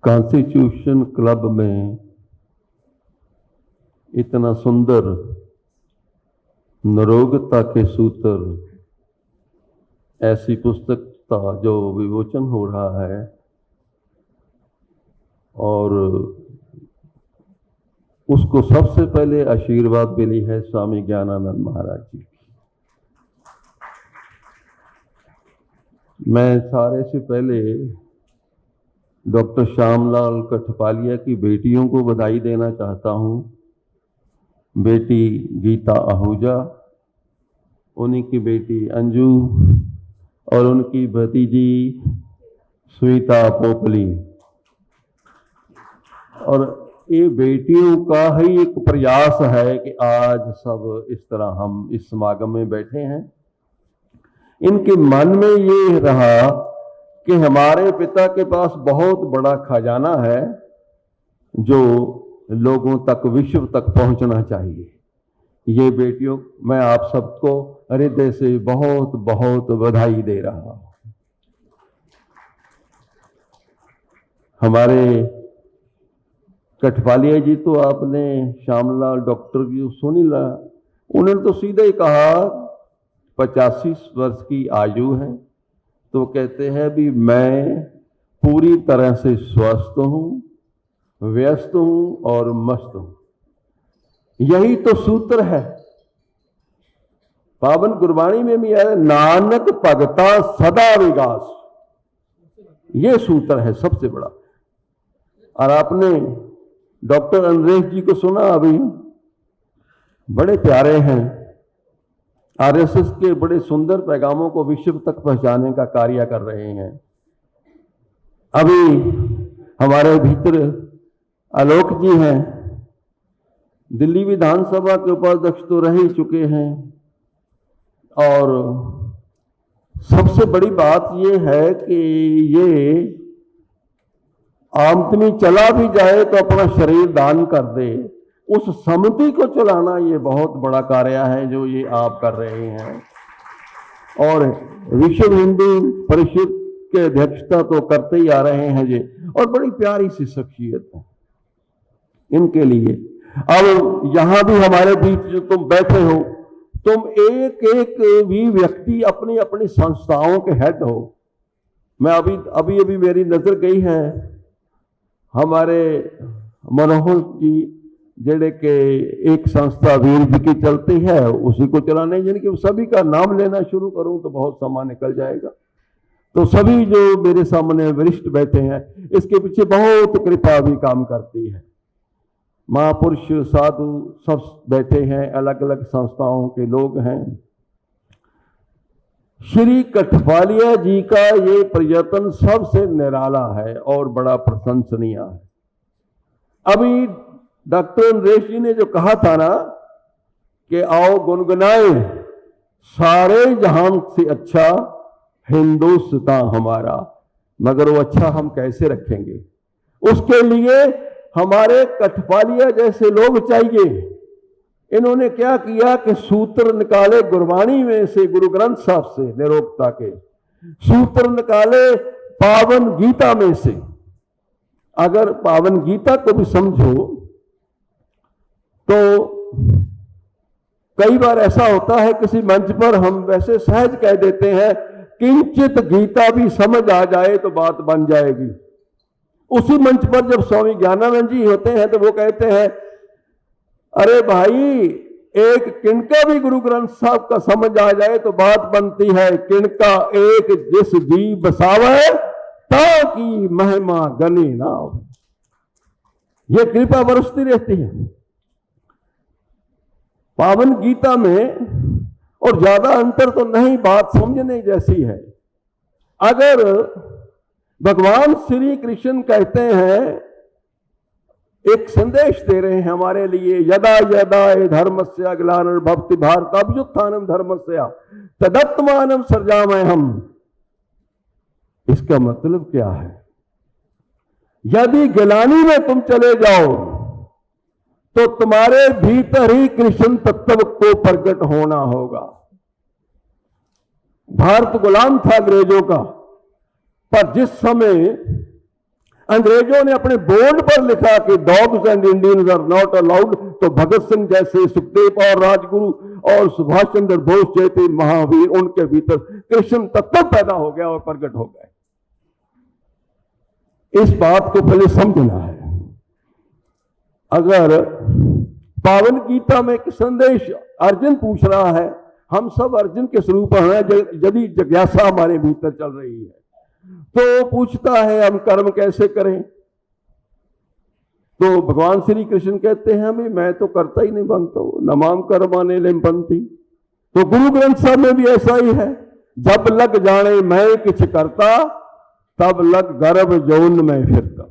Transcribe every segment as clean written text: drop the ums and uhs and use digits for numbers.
Constitution club में इतना सुंदर नरोगता के सूत्र ऐसी पुस्तक का जो विमोचन हो रहा है, और उसको सबसे पहले आशीर्वाद मिली है स्वामी ज्ञानानंद महाराज जी की। मैं सारे से पहले डॉक्टर श्यामलाल कठपालिया की बेटियों को बधाई देना चाहता हूं। बेटी गीता आहूजा, उन्हीं की बेटी अंजू और उनकी भतीजी स्वीता पोपली। और ये बेटियों का ही एक प्रयास है कि आज सब इस तरह हम इस समागम में बैठे हैं। इनके मन में ये रहा कि हमारे पिता के पास बहुत बड़ा खजाना है जो लोगों तक, विश्व तक पहुंचना चाहिए। ये बेटियों, मैं आप सबको हृदय से बहुत बहुत बधाई दे रहा हूं। हमारे कठपालिया जी तो आपने श्यामलाल डॉक्टर की सुनी ला, उन्होंने तो सीधे ही कहा 85 वर्ष की आयु है, तो कहते हैं भी मैं पूरी तरह से स्वस्थ हूं, व्यस्त हूं और मस्त हूं। यही तो सूत्र है। पावन गुरबाणी में भी है, नानक भगता सदा विगास। ये सूत्र है सबसे बड़ा। और आपने डॉक्टर अनरेश जी को सुना अभी, बड़े प्यारे हैं, आरएसएस के बड़े सुंदर पैगामों को विश्व तक पहुंचाने का कार्य कर रहे हैं। अभी हमारे भीतर आलोक जी हैं, दिल्ली विधानसभा के उपाध्यक्ष तो रह ही चुके हैं। और सबसे बड़ी बात यह है कि ये आदमी चला भी जाए तो अपना शरीर दान कर दे, उस समिति को चलाना ये बहुत बड़ा कार्य है जो ये आप कर रहे हैं। और विश्व हिंदू परिषद के अध्यक्षता तो करते ही आ रहे हैं ये, और बड़ी प्यारी सी शख्सियत है इनके लिए। अब यहां भी हमारे बीच जो तुम बैठे हो, तुम एक एक भी व्यक्ति अपनी अपनी संस्थाओं के हेड हो। मैं अभी मेरी नजर गई है हमारे मनोहर जी जेड़े के एक संस्था वीर जी की चलती है, उसी को चलाने, यानी कि सभी का नाम लेना शुरू करूं तो बहुत समय निकल जाएगा। तो सभी जो मेरे सामने वरिष्ठ बैठे हैं, इसके पीछे बहुत कृपा भी काम करती है। महापुरुष साधु सब बैठे हैं, अलग अलग संस्थाओं के लोग हैं। श्री कठपालिया जी का ये प्रयत्न सबसे निराला है और बड़ा प्रशंसनीय है। अभी डॉक्टर नरेश जी ने जो कहा था ना कि आओ गुनगुनाए सारे जहां से अच्छा हिंदुस्तान हमारा, मगर वो अच्छा हम कैसे रखेंगे, उसके लिए हमारे कठपालिया जैसे लोग चाहिए। इन्होंने क्या किया कि सूत्र निकाले गुरबाणी में से, गुरु ग्रंथ साहब से निरोगता के सूत्र निकाले, पावन गीता में से। अगर पावन गीता को भी समझो तो कई बार ऐसा होता है किसी मंच पर हम वैसे सहज कह देते हैं, किंचित गीता भी समझ आ जाए तो बात बन जाएगी। उसी मंच पर जब स्वामी ज्ञानानंद जी होते हैं तो वो कहते हैं, अरे भाई एक किणका भी गुरु ग्रंथ साहब का समझ आ जाए तो बात बनती है। किणका एक जिस जी बसावे ताकि महिमा गनी ना हो। ये कृपा बरसती रहती है पावन गीता में, और ज्यादा अंतर तो नहीं, बात समझने जैसी है। अगर भगवान श्री कृष्ण कहते हैं, एक संदेश दे रहे हैं हमारे लिए, यदा यदा धर्मस्य ग्लानिर्भवति भारत अभ्युत्थानम धर्मस्य तदात्मानं सृजाम्यहम्। इसका मतलब क्या है? यदि गिलानी में तुम चले जाओ तो तुम्हारे भीतर ही कृष्ण तत्व को प्रकट होना होगा। भारत गुलाम था अंग्रेजों का, पर जिस समय अंग्रेजों ने अपने बोर्ड पर लिखा कि dogs and Indians are not allowed, तो भगत सिंह जैसे, सुखदेव और राजगुरु और सुभाष चंद्र बोस जैसे महावीर, उनके भीतर कृष्ण तत्व पैदा हो गया और प्रकट हो गए। इस बात को पहले समझना है। अगर पावन गीता में एक संदेश अर्जुन पूछ रहा है, हम सब अर्जुन के स्वरूप हैं, यदि जिज्ञासा हमारे भीतर चल रही है तो पूछता है हम कर्म कैसे करें। तो भगवान श्री कृष्ण कहते हैं हमें, मैं तो करता ही नहीं बनता हूं, नमाम कर्माने लिम्पंती। तो गुरु ग्रंथ साहब में भी ऐसा ही है, जब लग जाने मैं कुछ करता, तब लग गर्भ जौन में फिरता।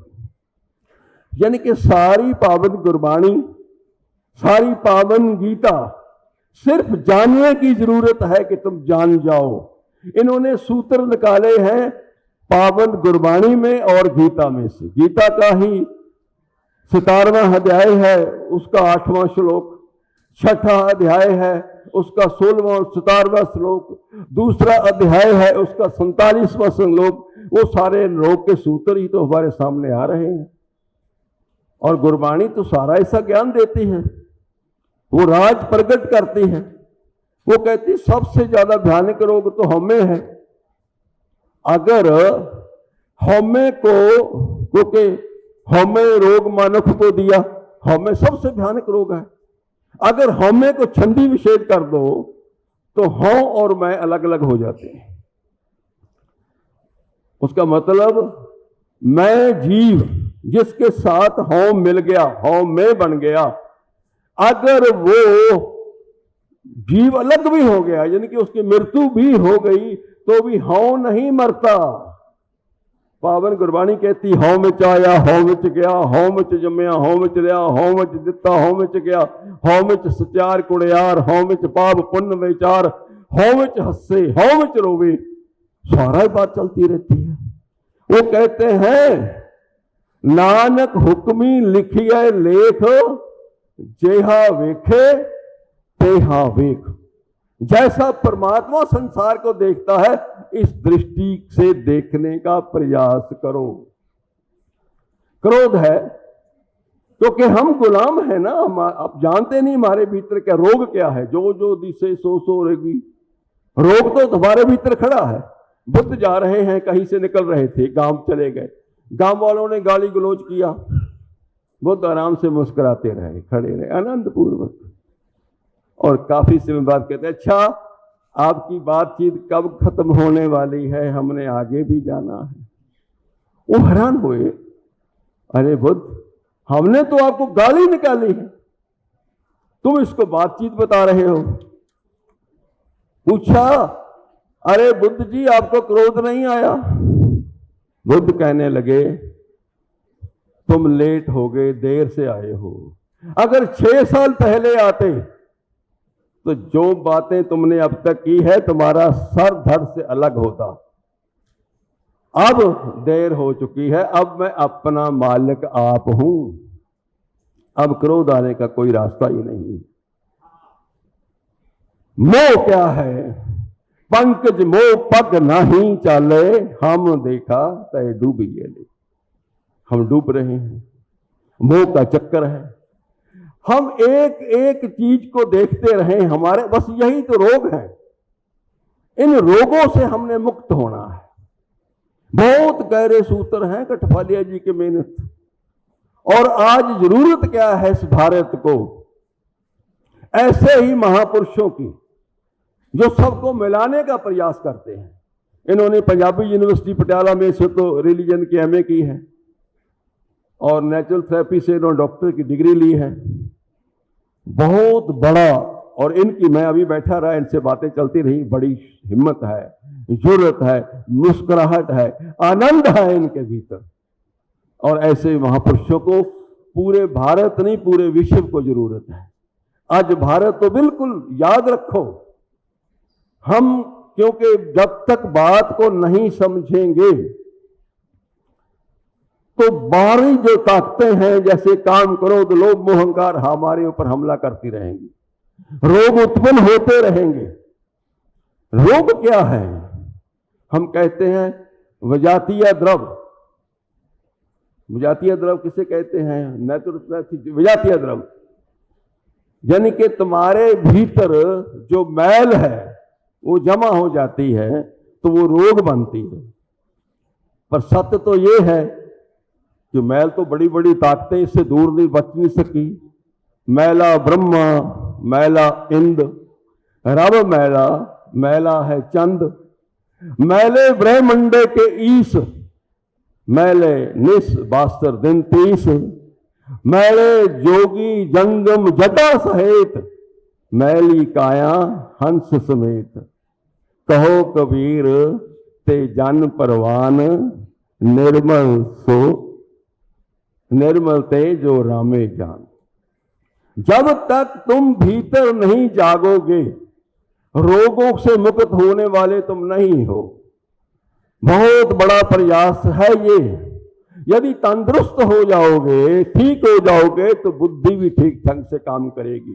यानी कि सारी पावन गुरबाणी, सारी पावन गीता सिर्फ जानने की जरूरत है कि तुम जान जाओ। इन्होंने सूत्र निकाले हैं पावन गुरबाणी में और गीता में से। गीता का ही 17वां अध्याय है, उसका 8वां श्लोक, 6ठा अध्याय है उसका 16वां और 17वां श्लोक, दूसरा अध्याय है उसका 47वां श्लोक। वो सारे लोक के सूत्र ही तो हमारे सामने आ रहे हैं। और गुरबाणी तो सारा ऐसा ज्ञान देती है, वो राज प्रकट करती है। वो कहती सबसे ज्यादा भयानक रोग तो हमें है। अगर हमें को, क्योंकि हमें रोग मानव को दिया, हमें सबसे भयानक रोग है। अगर हमें को छंदी विच्छेद कर दो तो हम और मैं अलग अलग हो जाते हैं। उसका मतलब मैं जीव जिसके साथ हम मिल गया, हम मैं बन गया, अगर वो जीव अलग भी हो गया, यानी कि उसकी मृत्यु भी हो गई, तो भी हौ नहीं मरता। पावन गुरबाणी कहती हौ विच आया, हौ विच गया, हौ विच जम्मिया, हौ विच लिया, हौ विच दिता, हौ विच गया, हौ विच सचार कुड़ियार, हौ विच पाप पुण्य विचार, हौ विच हंसे, हौ विच रोवे। सारा ही बात चलती रहती है। वो कहते हैं नानक हुक्मी लिखिए लेख, जेहा वेखे तेहा वेख। जैसा परमात्मा संसार को देखता है, इस दृष्टि से देखने का प्रयास करो। क्रोध है क्योंकि हम गुलाम है ना, आप जानते नहीं हमारे भीतर क्या रोग क्या है। जो जो दिसे सो सो रहेगी। रोग तो तुम्हारे भीतर खड़ा है। बुद्ध जा रहे हैं, कहीं से निकल रहे थे, गांव चले गए, गांव वालों ने गाली गलौज किया, बुद्ध आराम से मुस्कुराते रहे, खड़े रहे आनंद पूर्वक। और काफी समय बाद कहते अच्छा आपकी बातचीत कब खत्म होने वाली है, हमने आगे भी जाना है। वो हैरान हुए, अरे बुद्ध हमने तो आपको गाली निकाली है, तुम इसको बातचीत बता रहे हो। पूछा अरे बुद्ध जी आपको क्रोध नहीं आया? बुद्ध कहने लगे तुम लेट हो गए, देर से आए हो। अगर 6 साल पहले आते तो जो बातें तुमने अब तक की है तुम्हारा सर धड़ से अलग होता। अब देर हो चुकी है, अब मैं अपना मालिक आप हूं, अब क्रोध आने का कोई रास्ता ही नहीं। मोह क्या है? पंकज मोह पग नहीं चाले, हम देखा तय डूबिए ले। हम डूब रहे हैं, मोह का चक्कर है। हम एक एक चीज को देखते रहे, हमारे बस यही तो रोग है। इन रोगों से हमने मुक्त होना है। बहुत गहरे सूत्र हैं कठफालिया जी के मेहनत। और आज जरूरत क्या है इस भारत को? ऐसे ही महापुरुषों की जो सबको मिलाने का प्रयास करते हैं। इन्होंने पंजाबी यूनिवर्सिटी पटियाला में से तो रिलीजन की एमए की है और नेचुरल थेरेपी से इन्होंने डॉक्टर की डिग्री ली है। बहुत बड़ा, और इनकी मैं अभी बैठा रहा, इनसे बातें चलती रही, बड़ी हिम्मत है, जुर्रत है, मुस्कुराहट है, आनंद है इनके भीतर। और ऐसे महापुरुषों को पूरे भारत नहीं पूरे विश्व को जरूरत है। आज भारत तो बिल्कुल याद रखो, हम क्योंकि जब तक बात को नहीं समझेंगे तो बाहरी जो ताकतें हैं जैसे काम क्रोध लोभ मोह अहंकार हमारे ऊपर हमला करती रहेंगी, रोग उत्पन्न होते रहेंगे। रोग क्या है? हम कहते हैं विजातीय द्रव्य, विजातीय द्रव किसे कहते हैं? विजातीय द्रव यानी कि तुम्हारे भीतर जो मैल है वो जमा हो जाती है तो वो रोग बनती है। पर सत्य तो ये है कि मैल तो बड़ी बड़ी ताकतें इससे दूर नहीं बच नहीं सकी। मैला ब्रह्मा, मैला इंद्र, रब मैला, मैला है चंद, मैले ब्रह्मंडे के ईश, मैले निस बास्तर दिन 30, मैले जोगी जंगम जटा सहित, मैली काया हंस समेत। कहो कबीर ते जन परवान, निर्मल सो निर्मल ते जो रामे जान। जब तक तुम भीतर नहीं जागोगे रोगों से मुक्त होने वाले तुम नहीं हो। बहुत बड़ा प्रयास है ये। यदि तंदुरुस्त हो जाओगे, ठीक हो जाओगे, तो बुद्धि भी ठीक ढंग से काम करेगी।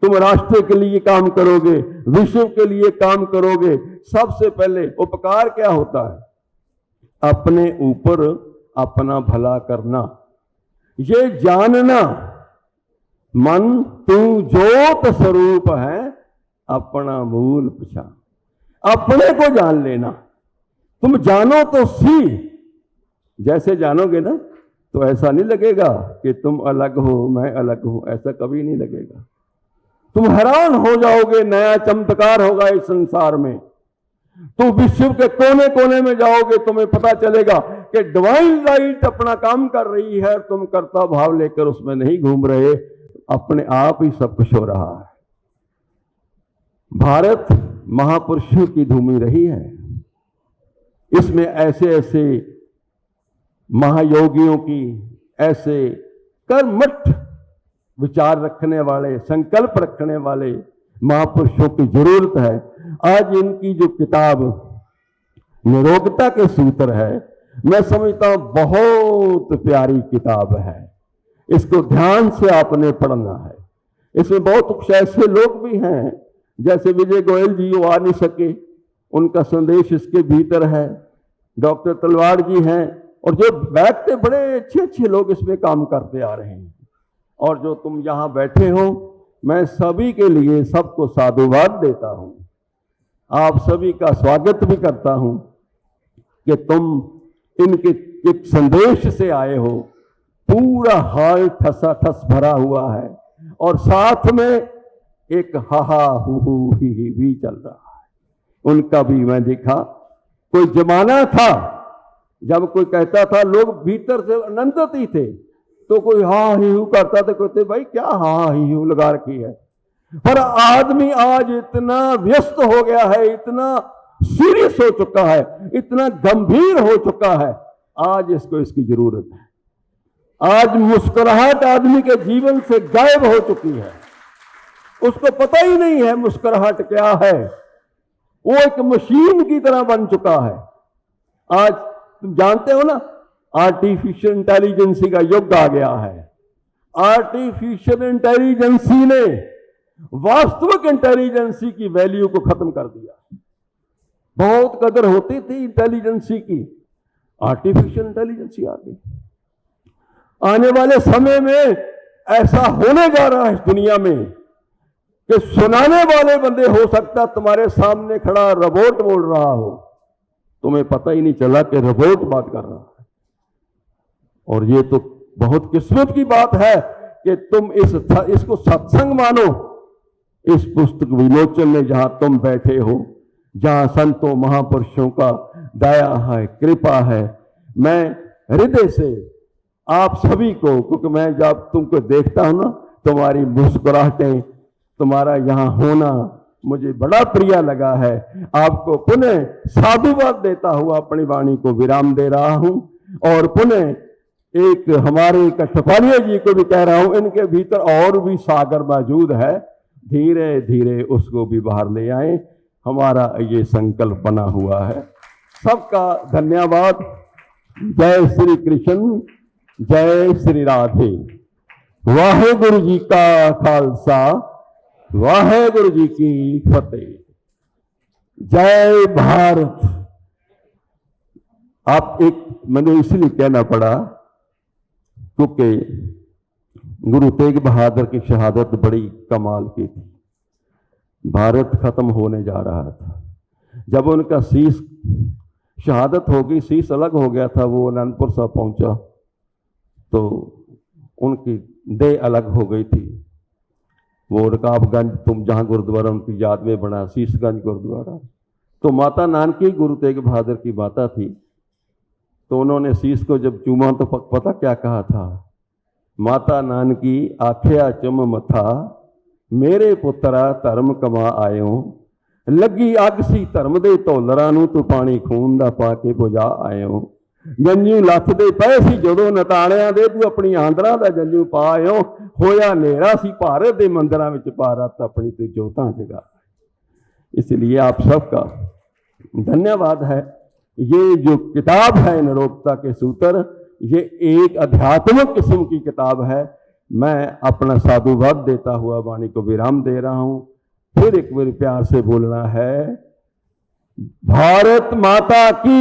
तुम राष्ट्र के लिए काम करोगे, विश्व के लिए काम करोगे। सबसे पहले उपकार क्या होता है? अपने ऊपर अपना भला करना, ये जानना मन तू ज्योत स्वरूप है, अपना मूल पहचान। अपने को जान लेना। तुम जानो तो सी, जैसे जानोगे ना तो ऐसा नहीं लगेगा कि तुम अलग हो मैं अलग हूं, ऐसा कभी नहीं लगेगा। तुम हैरान हो जाओगे, नया चमत्कार होगा इस संसार में। तुम विश्व के कोने कोने में जाओगे, तुम्हें पता चलेगा कि डिवाइन राइट अपना काम कर रही है, तुम कर्ता भाव लेकर उसमें नहीं घूम रहे, अपने आप ही सब कुछ हो रहा है। भारत महापुरुषों की भूमि रही है। इसमें ऐसे ऐसे महायोगियों की, ऐसे कर्मठ विचार रखने वाले, संकल्प रखने वाले महापुरुषों की जरूरत है। आज इनकी जो किताब निरोगता के सूत्र है, मैं समझता हूं बहुत प्यारी किताब है। इसको ध्यान से आपने पढ़ना है। इसमें बहुत कुछ ऐसे लोग भी हैं, जैसे विजय गोयल जी, वो आ नहीं सके, उनका संदेश इसके भीतर है। डॉक्टर तलवार जी हैं, और जो बैठते बड़े अच्छे अच्छे लोग इसमें काम करते आ रहे हैं। और जो तुम यहां बैठे हो, मैं सभी के लिए सबको साधुवाद देता हूं। आप सभी का स्वागत भी करता हूं कि तुम इनके एक संदेश से आए हो। पूरा हाल ठसा ठस भरा हुआ है, और साथ में एक हाहा हु ही भी चल रहा है। उनका भी मैं देखा। कोई जमाना था जब कोई कहता था, लोग भीतर से अनंत ही थे, तो कोई हा ही हु करता था, कहते भाई क्या हा ही हु लगा रखी है। पर आदमी आज इतना व्यस्त हो गया है, इतना सीरियस हो चुका है, इतना गंभीर हो चुका है, आज इसको इसकी जरूरत है। आज मुस्कुराहट आदमी के जीवन से गायब हो चुकी है। उसको पता ही नहीं है मुस्कुराहट क्या है। वो एक मशीन की तरह बन चुका है। आज तुम जानते हो ना, आर्टिफिशियल इंटेलिजेंसी का युग आ गया है। आर्टिफिशियल इंटेलिजेंसी ने वास्तविक इंटेलिजेंसी की वैल्यू को खत्म कर दिया। बहुत कदर होती थी इंटेलिजेंसी की, आर्टिफिशियल इंटेलिजेंसी आ गई। आने वाले समय में ऐसा होने जा रहा है इस दुनिया में कि सुनाने वाले बंदे, हो सकता तुम्हारे सामने खड़ा रोबोट बोल रहा हो, तुम्हें पता ही नहीं चला कि रोबोट बात कर रहा है। और ये तो बहुत किस्मत की बात है कि तुम इसको सत्संग मानो। इस पुस्तक विमोचन में जहां तुम बैठे हो, जहां संतों महापुरुषों का दया है, कृपा है, मैं हृदय से आप सभी को, क्योंकि मैं जब तुमको देखता हूं ना, तुम्हारी मुस्कुराहटें, तुम्हारा यहां होना मुझे बड़ा प्रिय लगा है। आपको पुनः साधुवाद देता हुआ अपनी वाणी को विराम दे रहा हूं, और पुनः एक हमारे कठपालिया जी को भी कह रहा हूं, इनके भीतर और भी सागर मौजूद है, धीरे धीरे उसको भी बाहर ले आए। हमारा ये संकल्प बना हुआ है। सबका धन्यवाद। जय श्री कृष्ण, जय श्री राधे। वाहेगुरु जी का खालसा, वाहेगुरु जी की फतेह। जय भारत। आप एक, मैंने इसलिए कहना पड़ा क्योंकि गुरु तेग बहादुर की शहादत बड़ी कमाल की थी। भारत खत्म होने जा रहा था। जब उनका शीश शहादत हो गई, शीश अलग हो गया था, वो अनंतपुर साहब पहुंचा तो उनकी देह अलग हो गई थी। वो रकाबगंज, तुम जहां गुरुद्वारा उनकी याद में बना, शीशगंज गुरुद्वारा। तो माता नानकी गुरु तेग बहादुर की माता थी, तो उन्होंने शीश को जब चूमा तो पता क्या कहा था? माता नानकी आख्या चुम मथा, मेरे पुत्रा धर्म कमा आयो, लगी अग सी धर्म दे ढोलरां नूं, तू पानी खून दा पा के बुझा आयो। जंजू लथदे पए सी जदों नताणिਆਂ दे, तू अपनी आंदरां दा जंजू पा आयो। होया नेरा सी भारत दे मंदिरां विच, भारत अपनी तू जोतां जगा। इसलिए आप सबका धन्यवाद है। ये जो किताब है निरोक्ता के सूत्र, ये एक आध्यात्मिक किस्म की किताब है। मैं अपना साधुवाद देता हुआ वाणी को विराम दे रहा हूं। फिर एक बार प्यार से बोलना है, भारत माता की।